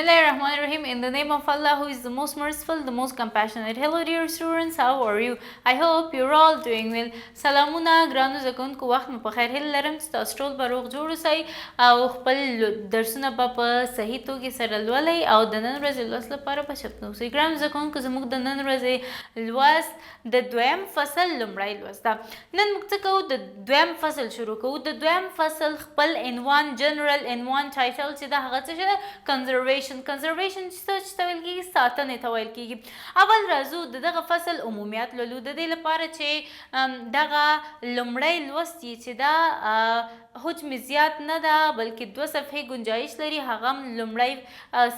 Bismillahirrahmanirrahim. In the name of Allah, who is the most merciful, the most compassionate. Hello dear students, how are you? I hope you're all doing well. سلامونه ګرانو زده کوونکو، وخت مو په خیر. هیله لرم چې تاسو ټول به روغ جوړ اوسئ او خپل درسونه به په صحیح توګه سره لولئ او د نن ورځې لوست لپاره په چمتو اوسئ. ګرانو زده کوونکو، زموږ د نن ورځې لوست د دویم فصل لومړی لوست ده. نن موږ څه کوو؟ د دویم فصل شروع کوو. د دویم فصل خپل عنوان، جنرال عنوان، ټایټل چې ده هغه څه شي ده؟ کنزرویشن چې ته ویل کېږي ساتنې ته ویل کېږي. اول راځو د دغه فصل عمومیات لولو. د دې لپاره چې دغه لومړی لوست یې چې ده حجم زیات نه ده بلکې 2 صفحې ګنجایش لري. هغه هم لومړی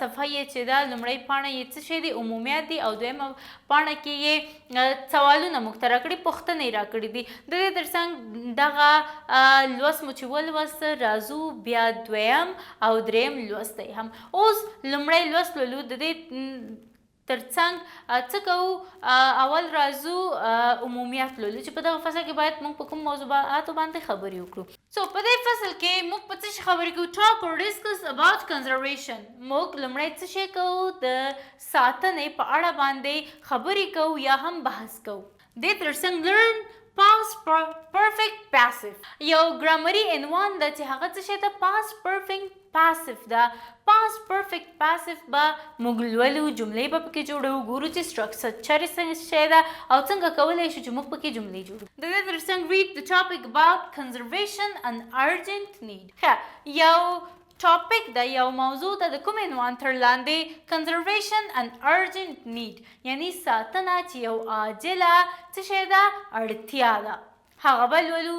صفحه یې چې ده، لومړی پاڼه یې څه شی دي؟ عمومیات دي. او دویمه پاڼه کې یې سوالونه موږ ته راکړي، پوښتنې راکړي دي. د دې تر څنګ دغه لوست مو چې ولوست، راځو بیا دویم او دریم لوست دی هم. اوس لومړی لوست لولو. د دې تر څنګ څه کوو؟ اول راځو عمومیات لولو چې په دغه فصل کې باید موږ په کوم موضوعاتو باندې خبرې وکړو. سو په دې فصل کې موږ په څه شي خبرې کوو؟ ټاک اور ډسکس اباوت کنزرویشن. موږ لومړی څه شی کوو؟ د ساتنې په اړه باندې خبرې کوو یا هم بحث کوو. دې تر څنګ لرن past perfect passive یو ګرامري عنوان ده چې هغه څه شی ده؟ past perfect passive ده. past perfect passive به موږ لولو، جملې به پکې جوړو، ګورو چې سټرکچر څه شی ده او څنګه کولی شو چې موږ پکې جملې جوړو. د دې تر څنګ read the topic about conservation and urgent need. ښه، یو ټاپک ده، یو موضوع ده د کوم عنوان تر لاندې؟ conservation and urgent need، یعنی ساتنه چې یو عاجله څه شی ده؟ اړتیا ده. هغه به لولو.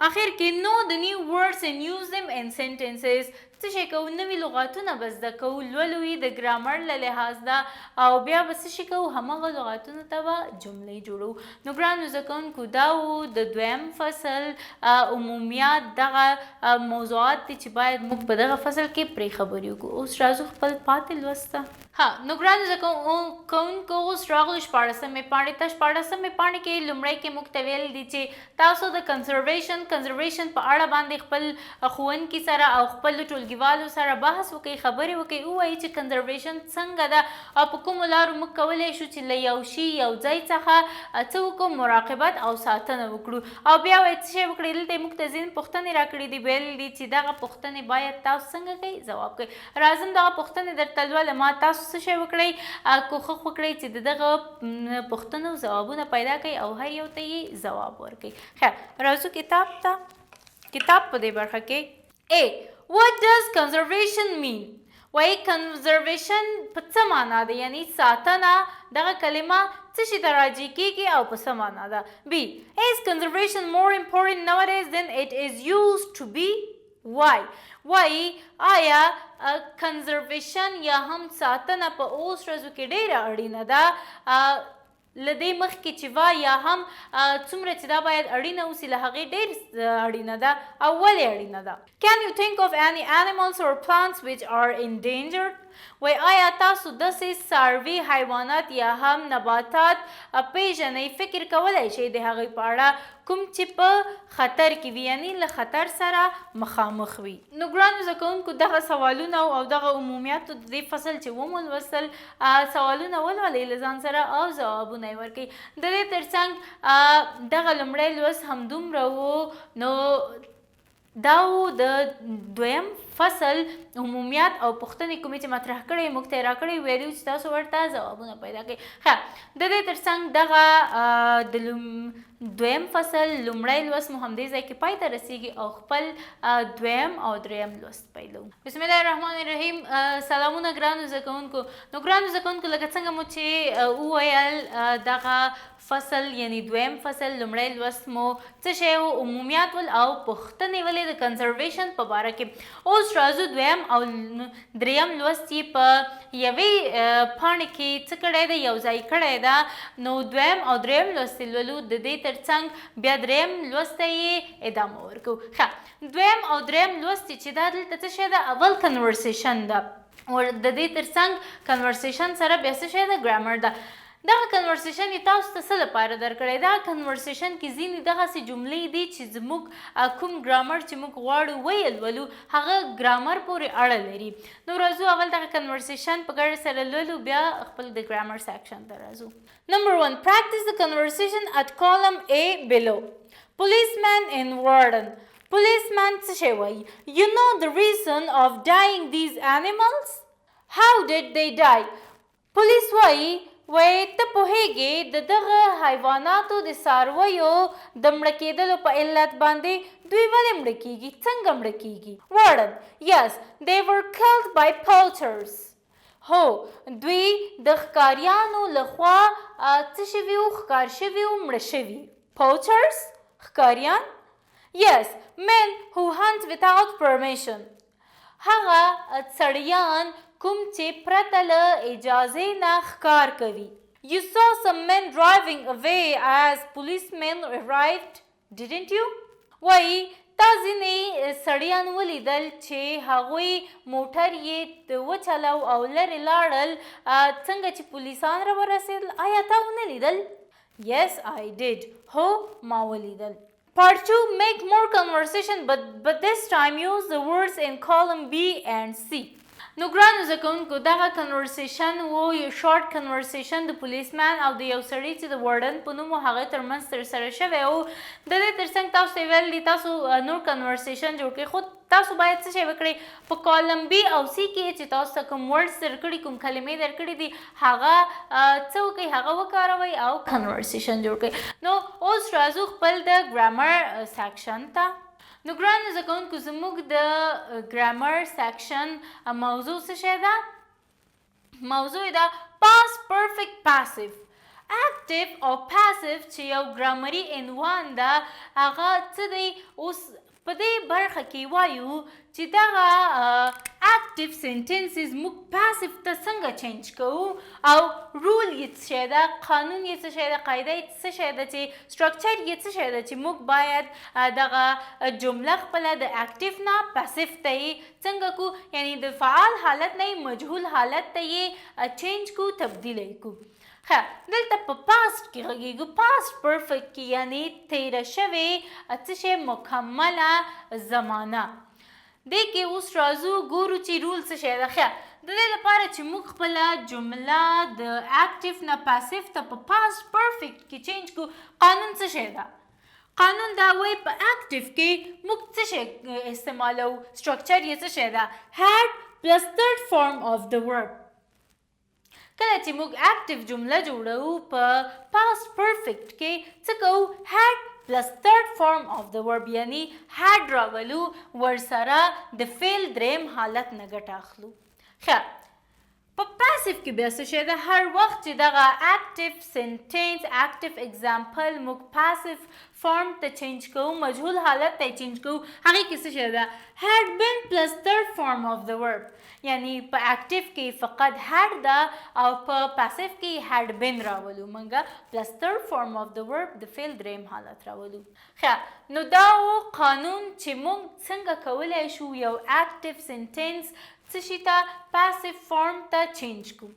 اخر کې know the new words and use them in sentences. څه شی کوو؟ نوي لغاتونه به زده کوو، لولو یې د ګرامر له لحاظ ده او بیا به څه شی کوو؟ همغه لغاتونو ته به جملې جوړو. نو ګرانو زده کوونکو، دا و د دویم فصل عمومیات، دغه موضوعات دي چې باید موږ په دغه فصل کې پرې خبرې وکړو. اوس راځو خپل پاتې لوست ته. نو ګرانو زده کوونکو، اوس راغلو 14مې پاڼې ته. 14مې پاڼې کې لومړی کې موږ ته ویل دي چې تاسو د کنزرویشن په اړه باندې خپل ښوونکي سره او خپل ټولګیوالو سره بحث وکړئ، خبرې وکړئ، ووایئ چې کنزرویشن څنګه ده او په کومو لارو موږ کولی شو چې له یو شي یو ځای څخه څه وکړو؟ مراقبت او ساتنه وکړو. او بیا وایي څه شی وکړئ؟ دلته یې موږ ته ځینې پوښتنې راکړي دي، ویل دي چې دغه پوښتنې باید تاسو څنګه کوئ؟ ځواب کوئ. راځم دغه پوښتنې درته لولم. تاسو څه شی وکړئ؟ کوښښ وکړئ چې د دغه پوښتنو ځوابونه پیدا کړئ او هر یو ته یې ځواب ورکړئ. ښه، راځو کتاب ته. کتاب په دې برخه کې A. What does conservation mean؟ وایي کنزرویشن په څه معنا ده؟ یعنی ساتنه، دغه کلمه څه شي ته راجع کېږي او په څه معنا ده؟ B. Is conservation more important nowadays than it is used to be؟ Why؟ وایي آیا کنزرویشن یا هم ساتنه په اوس ورځو کې ډېره اړینه ده له دې مخکې چې وه، یا هم څومره چې دا باید اړینه اوسي له هغې ډېر اړینه ده؟ او ولې اړینه ده؟ Can you think of any animals or plants which are endangered؟ وایي آیا تاسو داسې څاروي، حیوانات یا هم نباتات پیژنئ، فکر کولی شئ د هغې په اړه کوم چې په خطر کې وي، یعنی له خطر سره مخامخ وي؟ نو ګرانو زده کوونکو، دغه سوالونه او دغه عمومیاتو د دې فصل چې ومولوستل، سوالونه ولولئ له ځان سره او ځوابونه یې ورکړئ. د دې تر څنګ دغه لومړی لوست همدومره و. نو دا و د دویم فصل عمومیات او پوښتنې کومې چې مطرح کړې موږ ته یې راکړې، ویلي چې تاسو ورته ځوابونه پیدا کړئ. ښه، د دې تر څنګ دغه د دویم فصل لومړی لوست مو همدې ځای کې پای ته رسیږي او خپل دویم او دریم لوست پیلوو. بسم الله الرحمن الرحیم. سلامونه ګرانو زده کوونکو. نو ګرانو زده کوونکو، لکه څنګه مو چې وویل، دغه فصل یعنی دویم فصل لومړی لوست مو څه شی و؟ عمومیات ول او پوښتنې ولې د کنزرویشن په باره کې. اوس راځو دویم او دریم لوست یې په یوې پاڼې کې څه کړی دی؟ یو ځای کړی ده. نو دویم او دریم لوست یې لولو. د دې تر څنګ بیا دریم لوست ته یې ادامه ورکوو. ښه، دویم او دریم لوست چې دا دلته څه شی ده؟ اول کنورسیشن ده. او د دې تر څنګ کنورسیشن سره بیا څه شی ده؟ ګرامر ده. دغه کنورسیشن یې تاسو ته څه لپاره درکړی دغه کنورسیشن کې ځینې دغسې جملې دي چې زموږ کوم ګرامر چې موږ غواړو ویلولو هغه ګرامر پورې اړه لري. نو راځو اول دغه کنورسیشن په ګډه سره لولو بیا خپل د ګرامر سیکشن ته راځو. Number 1. Practice the conversation at column A below. Policeman and warden. Policeman څه شی وایي؟ You know the reason of dying these animals? How did they die? Police وایي ته پوهیږې د دغه حیواناتو د څارویو د مړه کېدلو په علت باندې دوی ولې مړه کېږي؟ څنګه مړه کېږي؟ Warden. Yes, they were killed by poachers. هو دوی د ښکاریانو لخوا څه شوي وو؟ ښکار شوي وو، مړه شوي. Poachers ښکاریان. Yes, men who hunt without permission. هغه سړیان کوم چې پرته له اجازې نه ښکار کوي. You saw some men driving away as policemen arrived, didn't you? وایي تا ځینې سړیان ولیدل چې هغوی موټر یې وچلو او لرې لاړل څنګه چې پولیسان را ورسېدل. آیا تا ونه لیدل؟ Yes, I did. هو ما ولیدل. Part 2. Make more conversation but this time use the words in column B and C. نو ګرانو زده کوونکو دغه کنورسیشن و یو شارټ کنورسیشن د پولیسمین او د یو سړي چې د وارډن په نوم و هغه ترمنځ ترسره شوی و. د دې ترڅنګ تاسو ته ویل دي تاسو نور کنورسیشن جوړ کړئ، خو تاسو باید څه شی وکړئ په کالم بي او سی کې چې تاسو ته کوم ورډز درکړي کوم کلمې درکړي دي هغه څه وکړئ هغه وکاروئ او کنورسیشن جوړ کړئ. نو اوس راځو خپل د ګرامر سیکشن ته. نو ګرانو زده کوونکو زموږ د ګرامر سیکشن موضوع څه شی ده؟ موضوع یې ده پاست پرفیکټ پاسیو. اکټیو او پاسیو چې یو ګرامري عنوان ده هغه څه دی؟ اوس په دې برخه کې وایو چې دغه اکټیو سنټنسز موږ پاسیو ته څنګه چینج کوو او رول یې څه شی ده، قانون یې څه شی ده، قاعده یې څه شی ده چې سټرکچر یې څه شی ده چې موږ باید دغه جمله خپله د اکټیو نه پاسیو ته یې څنګه کو، یعنی د فعال حالت نه مجهول حالت ته یې چینج کو، تبدیل یې کو. دلته په پاست کې غږیږو، پاست پرفیکټ کې یعنی تیره شوې څه شی مکمله زمانه. دې کې اوس راځو ګورو چې رول څه شی ده. د دې لپاره چې موږ خپله جمله د اکټیو نه پاسیو ته په پاست پرفیکټ کې چینج کو، قانون څه شی ده؟ قانون دا وایي په اکټیو کې موږ څه شی استعمالو، سټرکچر یې څه شی ده؟ had plus third form of the verb. کله چې موږ اکټیو جمله جوړو په پاست پرفیکټ کې څه کوو؟ had plus third form of the verb یعنی had راولو، ورسره د فعل دریم حالت نه ګټه اخلو. په پاسیو کې بیا څه شی ده؟ هر وخت چې دغه اکټیو سنټنس اکټیو اگزامپل موږ پاسیو فارم ته چینج کوو، مجهول حالت ته چینج کوو، هغې کې څه شی ده؟ had been plus third form of the verb. یعنی په اکټیو کې فقط had ده او په پاسیو کې had been راولو موږ plus third form of the verb د فعل دریم حالت راولو. نو دا و قانون چې موږ څنګه کولی شو یو اکټیو سنټنس څه شي ته پاسیو فارم ته چینج کو.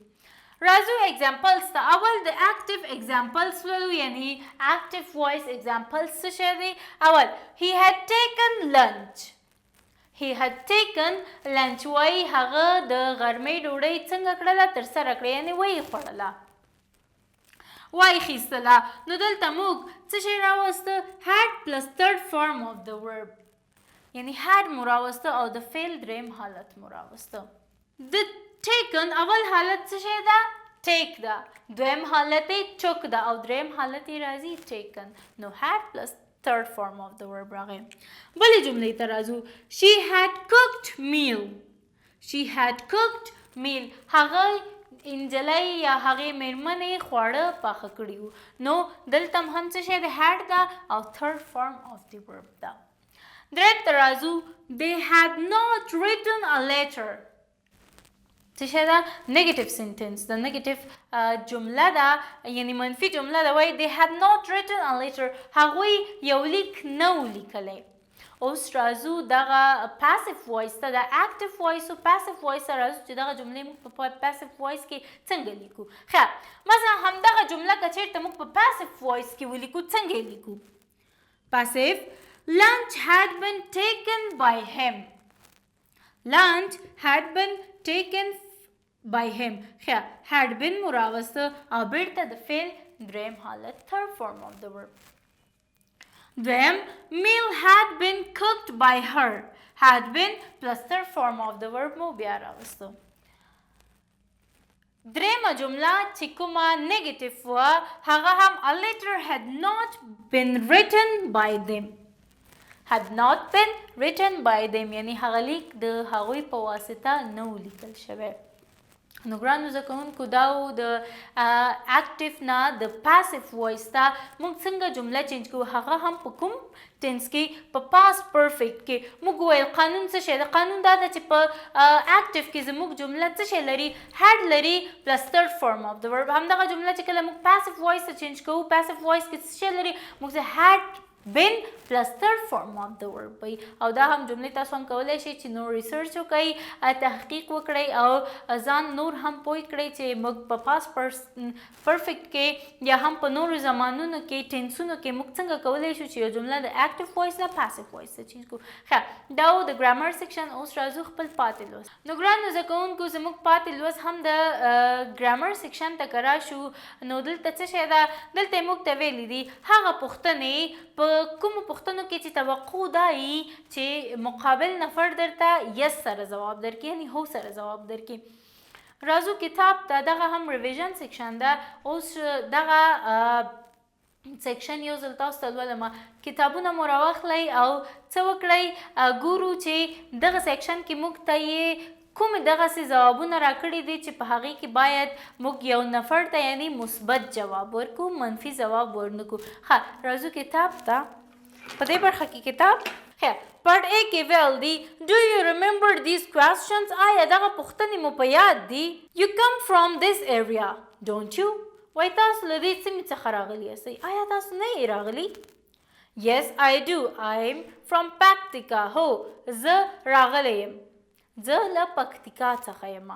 راځو اگزامپلز ته. اول د اکټیو اگزامپلز ولولو یعنی اکټیو وایس اگزامپلز څه شی دی؟ اول he had taken lunch. he had taken lunch وایي هغه د غرمې ډوډۍ څنګه کړله؟ ترسره کړه، یعنې ویې خوړله، وایي خیستله. نو دلته موږ څه شی راوسته؟ had plus third form of the verb یعنی had مو راوسته او د فعل دریم حالت مو راوسته. د taken اول حالت څه شی ده؟ take ده، دویم حالت یې took ده او دریم حالت یې راځي taken. نو had plus third form of the verb راغی. بلې جملې ته راځو. she had cooked meal. she had cooked meal هغه انجلۍ یا هغې میرمنې خواړه پاخه کړي وو. نو دلته هم څه شی ده؟ had ده او third form of the verb ده. دریم ته راځو. they had not written a letter. څه شی ده؟ نیگیټیو سنټنس د نیگیټیو جمله ده یعنی منفي جمله ده. وایي they had not written a letter هغوی یو لیک نه و لیکلی. اوس راځو دغه پاسیف وایس ته د اکټیو وایس او پاسیف وایس ته راځو چې دغه جملې موږ په پاسیف وایس کې څنګه لیکو. ښه مثلا همدغه جمله که چېرته موږ په پاسیف وایس کې ولیکو څنګه یې لیکو؟ پاسیف lunch had been taken by him. lunch had been taken by him. ښه had been مو راوسته او بیرته د فعل دریم حالت third form of the verb. دویم meal had been cooked by her. had been plus third form of the verb مو بیا راوستو. دریمه جمله چې کومه نیگیټیو وه هغه هم a letter had not been written by them. had not been written by them یعنی هغه لیک د هغوی په واسطه نه و لیکل شوی. نو ګرانو زده کوونکو دا و د اکټیو نه د پاسیف وایس ته موږ څنګه جمله چینج کوو هغه هم په کوم ټینس کې په پاست پرفیکټ کې موږ وویل قانون څه شی دی؟ قانون دا ده چې په اکټیو کې زموږ جمله څه شی لري؟ هیډ لري پلس ثرډ فارم آف د ورب. همدغه جمله چې کله موږ پاسیف وایس ته چینج کوو پاسیف وایس کې څه شی لري؟ موږ هیډ been plus third form of the verb وي. او دا هم جملې تاسو هم کولی شئ چې نور ریسرچ وکړئ تحقیق وکړئ او ځان نور هم پوه کړئ چې موږ په پاست پرفیکټ کې یا هم په نورو زمانونو کې ټینسونو کې موږ څنګه کولی شو چې یو جمله د اکټیو وایس نه پاسیف وایس ته چینج کړو. ښه دا و د ګرامر سیکشن. اوس راځو خپل پاتې لوست. نو ګرانو زده کوونکو زموږ پاتې لوست هم د ګرامر سیکشن ته که راشو نو دلته څه شی ده؟ دلته یې موږ ته ویلي دي هغه پوښتنې په کومو پوښتنو کې چې توقع دا وي چې مقابل نفر درته یس سره ځواب درکړي یعنې هو سره ځواب درکړي. راځو کتاب ته. دغه هم ریویژن سیکشن ده. اوس دغه سیکشن یو ځل تاسو ته لولمه. کتابونه مو راواخلئ او څه وکړئ ګورو چې دغه سیکشن کې موږ ته یې کومې دغسې ځوابونه راکړي دي چې په هغې کې باید موږ یو نفر ته یعنې مثبت جواب ورکړو منفي ځواب ورنکړو. ښه راځو کتاب ته. په دې برخه کې کتاب پارټ A کې ویل دي Do you remember these questions؟ آیا دغه پوښتنې مو په یاد دي؟ You come from this area don't you؟ وایي تاسو له دې سیمې څخه راغلي یاستئ. آیا تاسو نه یې راغلي؟ Yes I do. I'm from Paktika. هو زه راغلی یم. زه له پکتیکا څخه یم.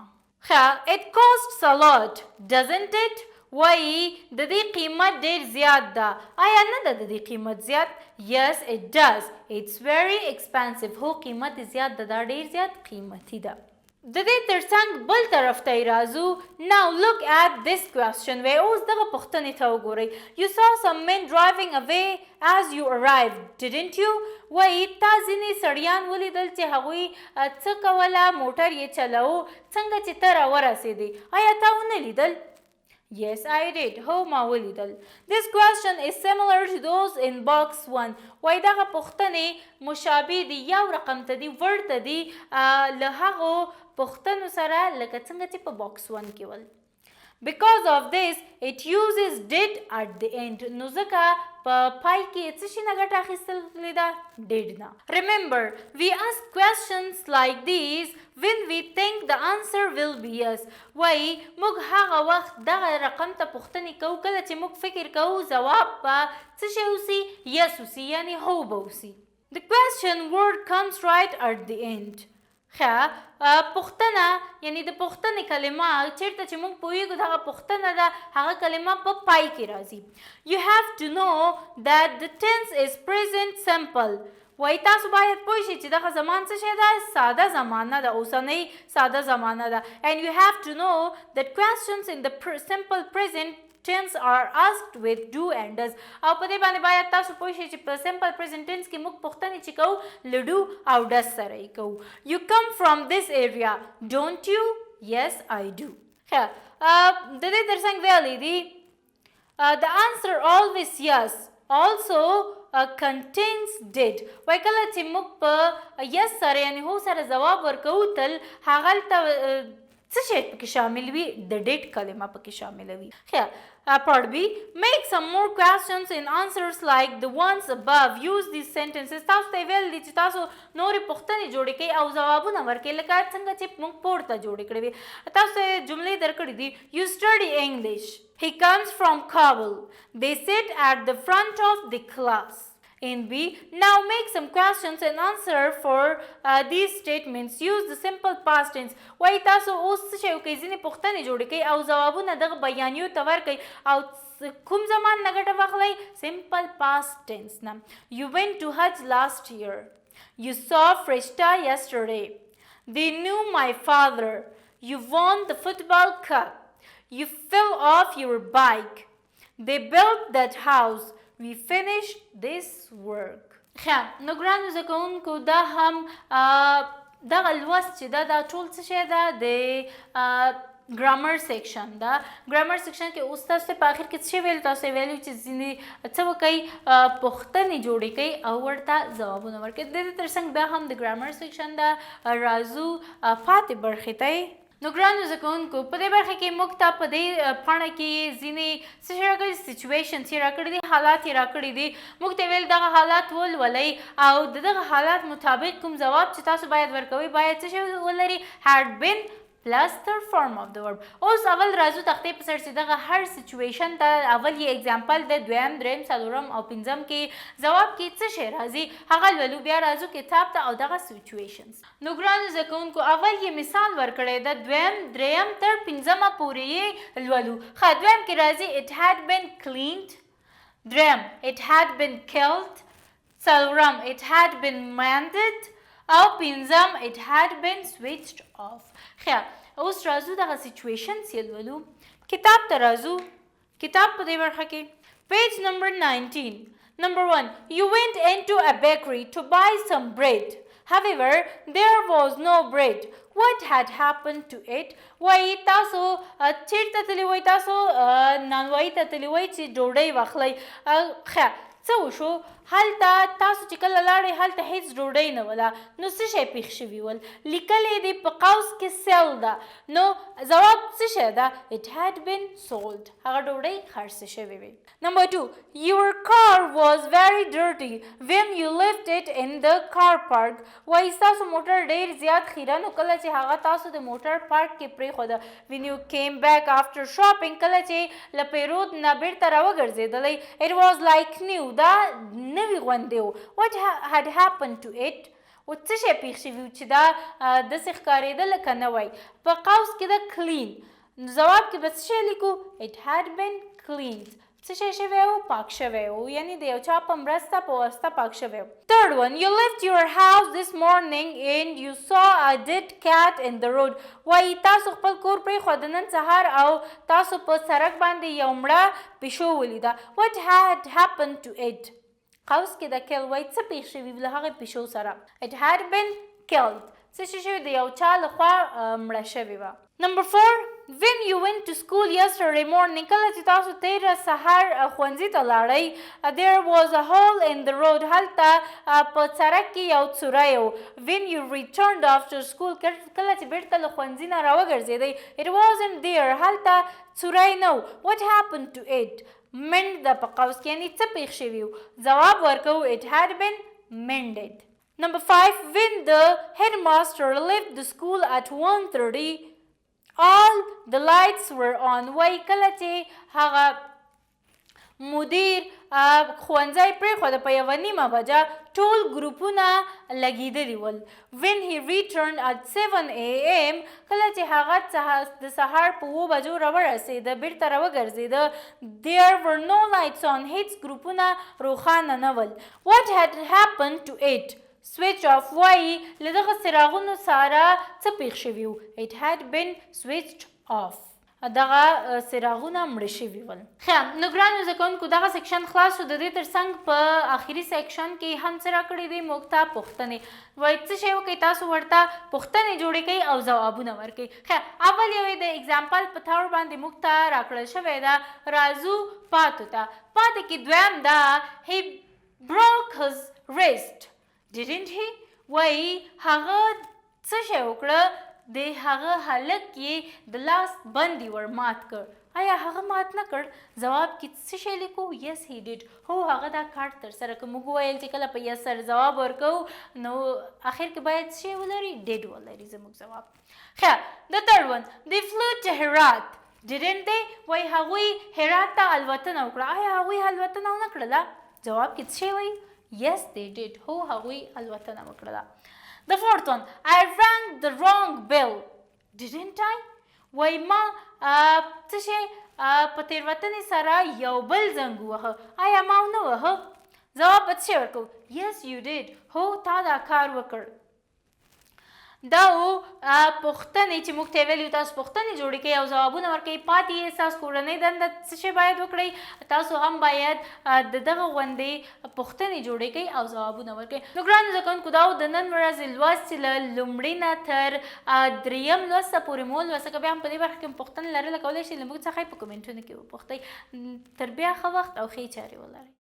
ښه It costs a lot doesn't it؟ وایي د دې قیمت ډېر زیات ده. آیا نه ده د دې قیمت زیات؟ Yes it does. It's very expensive. هو قیمت زیات ده دا ډېر زیات قیمتي ده. د دې ترڅنګ بل طرف ته یې راځو. Now look at this question. وایي اوس دغه پوښتنې ته وګورئ. You saw some men driving away as you arrived didn't you؟ وایي تا ځینې سړیان ولیدل چې هغوی څه کوله موټر یې چلوو څنګه چې ته راورسېدې. آیا تا ونه لیدل؟ Yes I did. هو ما ولیدل. This question is similar to those in box 1. وایي دغه پوښتنې مشابه دي یو رقم ته دي ورته دي له هغو پوښتنو سره لکه څنګه چې په box 1 کې ول. Because of this it uses did at the end. نو ځکه په پای کې څه شي نه ګټه اخیستلې ده؟ did نه. Remember we ask questions like these when we think the answer will be yes. وایي موږ هغه وخت دغه رقم ته پوښتنې کوو کله چې موږ فکر کوو ځواب به څه شی اوسي؟ yes اوسي یعنې هو به اوسي. The question word comes right at the end. ښه پوښتنه یعنې د پوښتنې کلمه چېرته چې موږ پوهېږو دغه پوښتنه ده هغه کلمه په پای کې راځي. You have to know that the tense is present simple. وایي تاسو باید پوه شئ چې دغه زمان څه شی ده؟ ساده زمانه ده اوسنۍ ساده زمانه ده. And you have to know that questions in the simple present tense are asked with do and does. او په دې باندې باید تاسو پوه شئ چې په سمپل پریزنټ ټینس کې موږ پوښتنې چې کوو له do او does سره یې کوو. You come from this area don't you؟ Yes I do. ښه د دې ترڅنګ ویلی دي the answer always yes also contains did. وایي کله چې موږ په yes سره یعنې هو سره ځواب ورکوو تل هغلته څه شی پکې شامل وي؟ د did کلمه پکې شامله وي. ښه Part B make some more questions and answers like the ones above. Use these sentences. تاسو ته ویل دي چې تاسو نورې پوښتنې جوړې کړئ او ځوابونه ورکړئ لکه څنګه چې موږ پورته جوړې کړې وي. تاسو ته جملې درکړې دي You study English. He comes from Kabul. They sit at the front of the class. In B, now make some questions and answer for these statements. Use the simple past tense. وای تاسو اوس څه شی وکړئ ځینې پوښتنې جوړې کړئ او ځوابونه دغه بیانیو ته ورکړئ او کوم زمان نه ګټه واخلئ simple past tense نه. You went to Hajj last year. You saw Freshta yesterday. They knew my father. You won the football cup. You fell off your bike. They built that house. We finished this work. ښه نو ګرانو زده کوونکو دا هم دغه لوست چې دا ټول څه شی ده د ګرامر سیکشن ده. ګرامر سیکشن کې اوس تاسو ته په اخر کې څه ویل تاسو ویلو چې ځینې څه وکړئ پوښتنې جوړې کړئ او ورته ځوابونه ورکړئ. د دې تر څنګ دا هم د ګرامر سیکشن ده. راځو پاتې برخې ته. نو ګرانو زده کوونکو په دې برخه کې موږ ته په دې پاڼه کې ځینې څه شی راکړي سچویشنز یې راکړي دي حالات یې راکړي دي. موږ ته ویل دغه حالات ولولئ او د دغه حالات مطابق کوم ځواب چې تاسو باید ورکوئ باید څه شی ولري had been plus third form of the verb. اوس اول راځو تختې په سر چې دغه هر سچویشن ته اول یې اگزامپل د دویم دریم څلورم او پنځم کې جواب کې څه شی راځي هغه لولو. بیا راځو کتاب ته او دغه سچویشنز. نو ګرانو زده کوونکو اول یې مثال ورکړی د دویم دریم تر پنځمه پورې یې لولو. ښه دویم کې راځي it had been cleaned. دریم it had been killed. څلورم it had been mended او پنځم it had been switched off. ښه اوس راځو دغه سچویشنز یې لولو. کتاب ته راځو. کتاب په دې برخه کې پیج نمبر 19. Number 1, you went into a bakery to buy some bread. However, there was no bread. What had happened to it? وای تاسو چیرته تللی وای تاسو نانوایي ته تللی وای چې ډوډۍ واخلئ. ښه څه وشو هلته تاسو چې کله لاړئ هلته هیڅ ډوډۍ نه وله. نو څه شی پیښ شوي ول لیکلی دی په قوس کې سیل ده. نو ځواب څه شی ده it had been sold. هغه ډوډۍ خرڅه شوې وي. Number 2, your car was very dirty when you left it in the car park. وایي ستاسو موټر ډېر زیات خیره نو کله چې هغه تاسو د موټر پارک کې پرېښوده. when you came back after shopping کله چې له پیرود نه بیرته راوګرځېدلی it was like new. دا نوی غوندې و. what had happened to it? و څه شی پیښ شوي و چې دا داسې ښکارېده لکه نوی. په قوس کې د clean ځواب کې به څه شی لیکو it had been cleaned. څه شی شوی و پاک شوی و یعنی د یو چا په مرسته په واسطه پاک شوی و. Third one, you left your house this morning and you saw a dead cat in the road. وایي تاسو خپل کور پرېښود نن سهار او تاسو په سړک باندې یو مړه پیشو ولیده. what had happened to it? قوس کې د kill وایي څه پیښ شوي له هغې پیشو سره. it had been killed. څه شی شوي د یو چا لخوا مړه شوې وه. Number 4, when you went to school yesterday morning کله چې تاسو تیره سهار ښوونځي ته لاړئ there was a hole in the road. هلته په سړک کې یو څوری و. when you returned after school کله چې بیرته له ښوونځي نه راوګرځېدئ it wasn't there. هلته څوری نه و. what happened to it? mend ده په قوس کې یعنې څه پیښ شوي و. ځواب ورکوو it had been mended. Number 5, when the headmaster left the school at 1:30 all the lights were on. وای کله چې هغه مدیر ښوونځی پرېښوده په یوه نیمه بجه ټول ګروپونه لګېدلي ول. when he returned at 7 AM کله چې هغه د سهار په 7 بجو راورسېده بیرته راوګرځېده there were no lights on. هیڅ ګروپونه روښانه نه ول. what had happened to it? switch off. وایي له دغه څراغونو سره څه پیښ شوي و it had been switched off. دغه څراغونه مړه شوي ول. ښه نو ګرانو زده کوونکو دغه سیکشن خلاص شو. د دې تر څنګ په آخري سیکشن کې هم څه راکړي دي موږ ته پوښتنې. وایي څه شی وکړئ تاسو ورته پوښتنې جوړې کوئ او ځوابونه ورکوئ. ښه اول یو د اگزامپل په طور باندې موږ ته راکړل شوی ده. راځو پاتو ته. پاتې کې دویم ده he broke his wrist. didn't he? وایي هغه څه شی وکړه د هغه هلک یې د لاس بند یې ور مات کړ. آیا هغه مات نه کړ؟ ځواب کې څه شی لیکو yes he did. هو هغه دا کار ترسره کړ. موږ وویل چې کله په yes سره ځواب ورکوو نو اخر کې باید څه شی ولري did ولري زموږ ځواب. ښه the third one, they flew to Herat. didn't they? وایي هغوی هرات ته الوتنه وکړه. آیا هغوی الوتنه ونه کړله؟ ځواب کې څه شی وایي yes they did هو هغوی الوتنه وکړله. The fourth one, I rang the wrong bell didn't I وای ما څه شی په تېروتنې سره یو بل زنګ ووهه آیا ما ونه وهه؟ ځواب به څه شی ورکوو؟ yes you did هو تا دا کار وکړ. دا و پوښتنې چې موږ ته یې ویلي تاسو پوښتنې جوړې کړئ او ځوابونه ورکوئ. پاتې یې ستاسو کورنۍ دنده څه شی باید وکړئ؟ تاسو هم باید د دغه غوندې پوښتنې جوړې کړئ او ځوابونه ورکړئ. نو ګرانو زده کوونکو دا و د نن ورځې لوست چې له لومړي نه تر دریم لوسته پورې مو ولوسته. که بیا هم په دې برخه کې پوښتنې لرله کولی شئ له موږ څخه یې په کومنټونو کې وپوښتئ. تر بیا ښه وخت او ښې چارې ولرئ.